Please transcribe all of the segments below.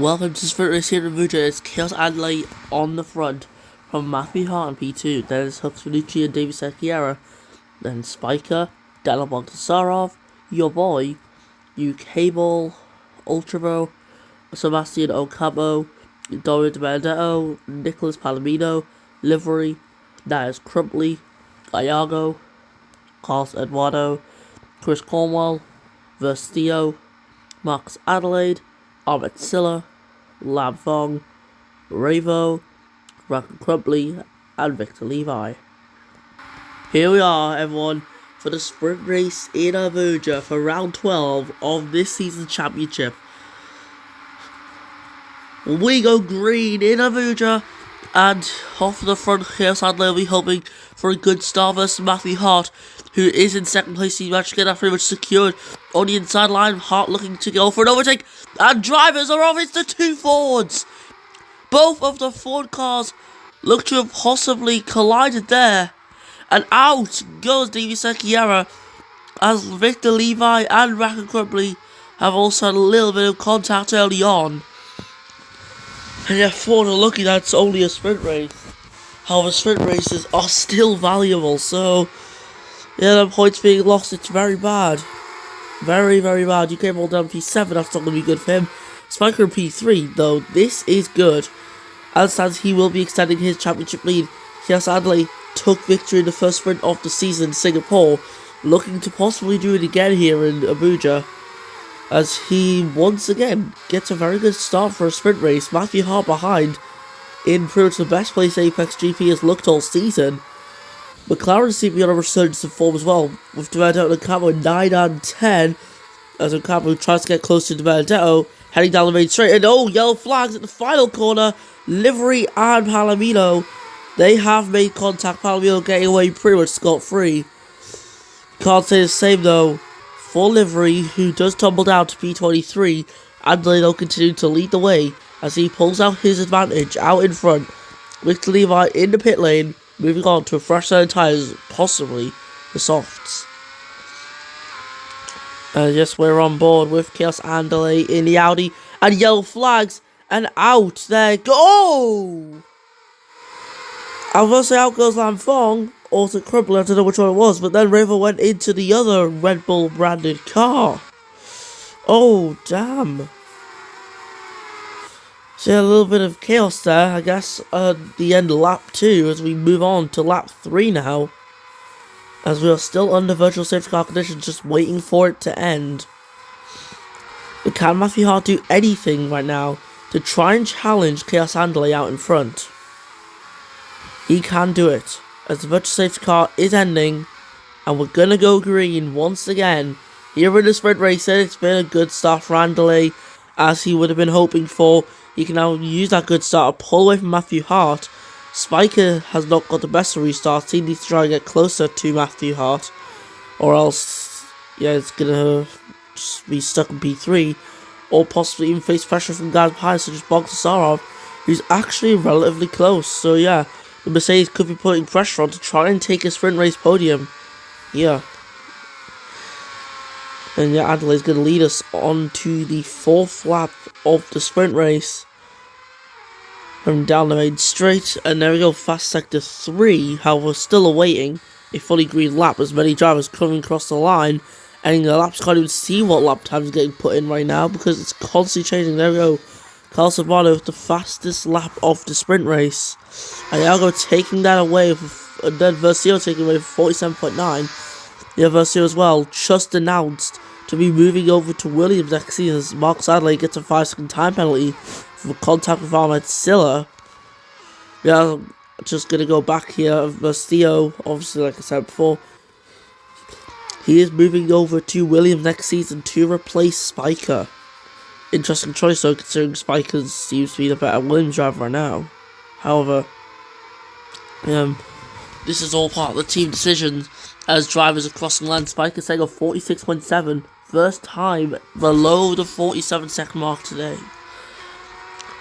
Welcome to Sprint Race here in Abuja. It's Chaos Adelaide on the front from Matthew Hart in P2. Then it's Hooks Finucci and David Sekiera. Then Spiker, Daniel Bogdasarov, your boy, UKB, Ultravo, Sebastian Ocampo, Dorian Benedetto, Nicholas Palomino, Livery, that is Crumpley, Iago, Carlos Eduardo, Chris Cornwell, Verstio, Max Adelaide, Ahmed Silla, Lam Fong, Ravo, Rakan Crumpley, and Victor Levi. Here we are, everyone, for the sprint race in Abuja for round 12 of this season's championship. We go green in Abuja, and off the front, Chaos Adelaide will be hoping for a good start versus Matthew Hart, who is in second place. He managed to get that pretty much secured on the inside line. Hart looking to go for an overtake, and drivers are off. It's the two Fords. Both of the Ford cars look to have possibly collided there, and out goes David Sekiera as Victor Levi and Rakan Crumpley have also had a little bit of contact early on. And yeah, Ford are lucky that it's only a sprint race. However, sprint races are still valuable, so yeah, the points being lost, it's very bad. Very, very bad. UKB down P7, that's not going to be good for him. Spiker in P3, though, this is good. As stands, he will be extending his championship lead. Chaos Adelaide took victory in the first sprint of the season in Singapore, looking to possibly do it again here in Abuja, as he once again gets a very good start for a sprint race. Matthew Hart behind in pretty much the best place APX GP has looked all season. McLaren seem to be on a resurgence of form as well, with Benedetto and Ocampo 9 and 10, as Ocampo tries to get closer to Benedetto, heading down the main straight, and oh, yellow flags at the final corner. Livery and Palomino, they have made contact. Palomino getting away pretty much scot-free. Can't say the same though for Livery, who does tumble down to P23, and they'll continue to lead the way as he pulls out his advantage out in front. Victor Levi in the pit lane, moving on to a fresh set of tyres, possibly the softs. Yes, we're on board with Chaos Adelaide in the Audi, and yellow flags, and out there go! I was going to say out goes Lam Fong, or to Crumpley, I don't know which one it was, but then River went into the other Red Bull branded car. Oh, damn. So yeah, a little bit of chaos there, I guess, at the end of lap 2, as we move on to lap 3 now, as we are still under virtual safety car conditions, just waiting for it to end. But can Matthew Hart do anything right now to try and challenge Chaos Adelaide out in front? He can do it, as the virtual safety car is ending, and we're gonna go green once again. Here in the sprint race, it's been a good start for Adelaide, as he would have been hoping for. He can now use that good start to pull away from Matthew Hart. Spiker has not got the best of restarts. He needs to try and get closer to Matthew Hart, or else, yeah, it's gonna just be stuck in P3, or possibly even face pressure from guys behind, such as Bogdasarov, who's actually relatively close. So yeah, the Mercedes could be putting pressure on to try and take a sprint race podium. Yeah. And yeah, Adelaide's going to lead us on to the 4th lap of the sprint race. From down the main straight, and there we go, fast sector 3. However, still awaiting a fully green lap, as many drivers coming across the line, and the laps can't even see what lap time is getting put in right now, because it's constantly changing. There we go, Carlos Eduardo with the fastest lap of the sprint race. And Iago taking that away, and then Verstio taking away for 47.9. Yeah, Verstio as well, just announced to be moving over to Williams next season, as Mark Adelaide gets a 5-second time penalty for contact with Ahmed Silla. Yeah, just gonna go back here. Verstio, obviously, like I said before, he is moving over to Williams next season to replace Spiker. Interesting choice though, considering Spiker seems to be the better Williams driver right now. However, this is all part of the team decision, as drivers are crossing line. Spiker saying a 46.7, first time below the 47-second mark today.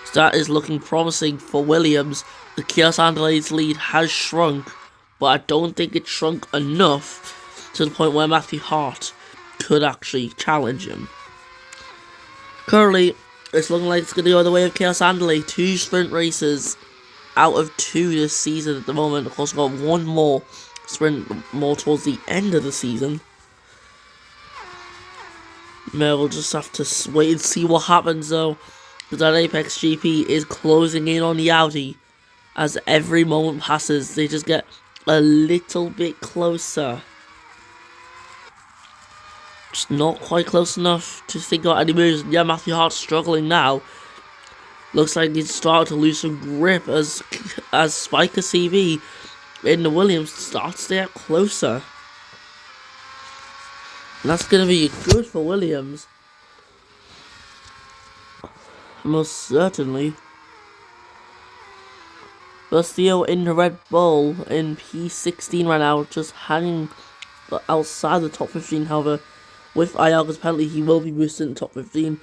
So that is looking promising for Williams. The Chaos Adelaide's lead has shrunk, but I don't think it shrunk enough to the point where Matthew Hart could actually challenge him. Currently, it's looking like it's going to go the way of Chaos Andale. 2 sprint races out of 2 this season at the moment. Of course, we've got 1 more sprint more towards the end of the season. We'll just have to wait and see what happens though, because that Apex GP is closing in on the Audi. As every moment passes, they just get a little bit closer. Just not quite close enough to think about any moves. Yeah, Matthew Hart's struggling now. Looks like he's starting to lose some grip as Spiker CV in the Williams starts to get closer. And that's going to be good for Williams. Most certainly. Bustillo in the Red Bull in P16 right now, just hanging outside the top 15. However, with Ayago's penalty, he will be boosted in the top 15.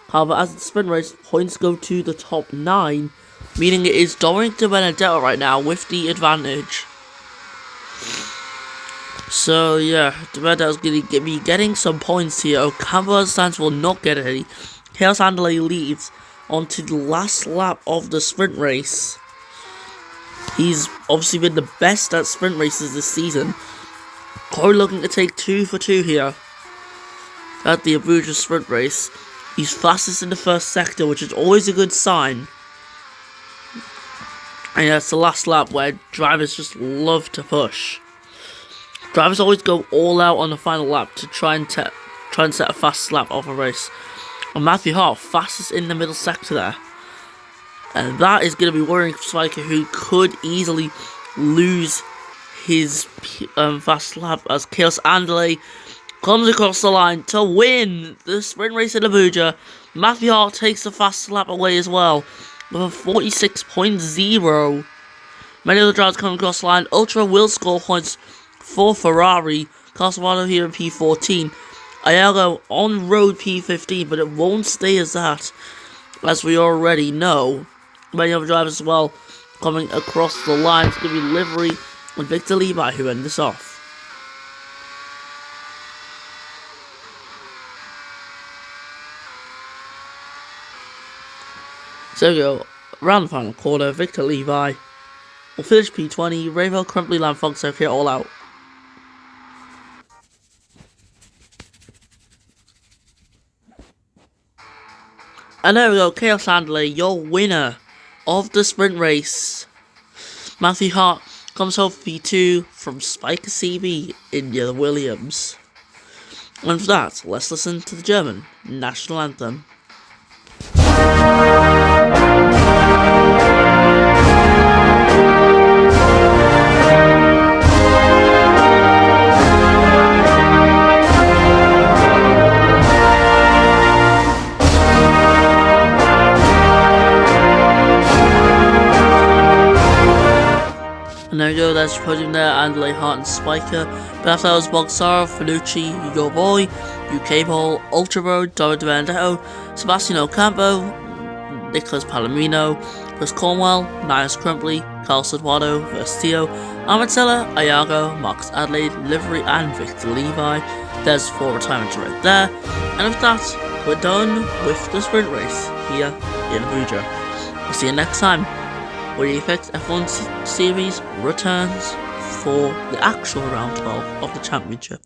However, as the sprint race, points go to the top 9, meaning it is Dominic De Benedetto right now with the advantage. So yeah, De Benedetto's going to be getting some points here. Ocampo and Stans will not get any. Chaos Andale leads onto the last lap of the sprint race. He's obviously been the best at sprint races this season. Corey looking to take 2 for 2 here at the Abuja sprint race. He's fastest in the first sector, which is always a good sign. And yeah, it's the last lap where drivers just love to push. Drivers always go all out on the final lap to try and set a fast lap of a race. And Matthew Hart, fastest in the middle sector there. And that is going to be worrying for Spiker, who could easily lose his fast lap as Chaos Andale comes across the line to win the sprint race in Abuja. Matthew Hart takes the fast lap away as well with a 46.0. Many other drivers coming across the line. Ultra will score points for Ferrari. Casavano here in P14. Ayago on road P15, but it won't stay as that, as we already know. Many other drivers as well coming across the line. It's going to be Livery and Victor Levi who end this off. So we go around the final quarter. Victor Levi will finish P20. Ravel, Crumply, Lamb, Fogsoak here all out. And there we go, Chaos Andale, your winner of the sprint race. Matthew Hart comes home for P2 from Spiker CV in the Williams. And for that, let's listen to the German national anthem. And there we go, that's your podium there, Andale, Hart and Spiker. But after that was Bogsaro, Fenucci, Hugo Boy, UK Ball, Ultra Road, Dora De Benedetto, Sebastian Ocampo, Nicholas Palomino, Chris Cornwell, Nias Crumply, Carlos Eduardo, Verstio, Amatella, Ayago, Marcus Adelaide, Livery and Victor Levi. There's 4 retirements right there. And with that, we're done with the sprint race here in Abuja. We'll see you next time, where the APX F1 series returns for the actual round 12 of the championship.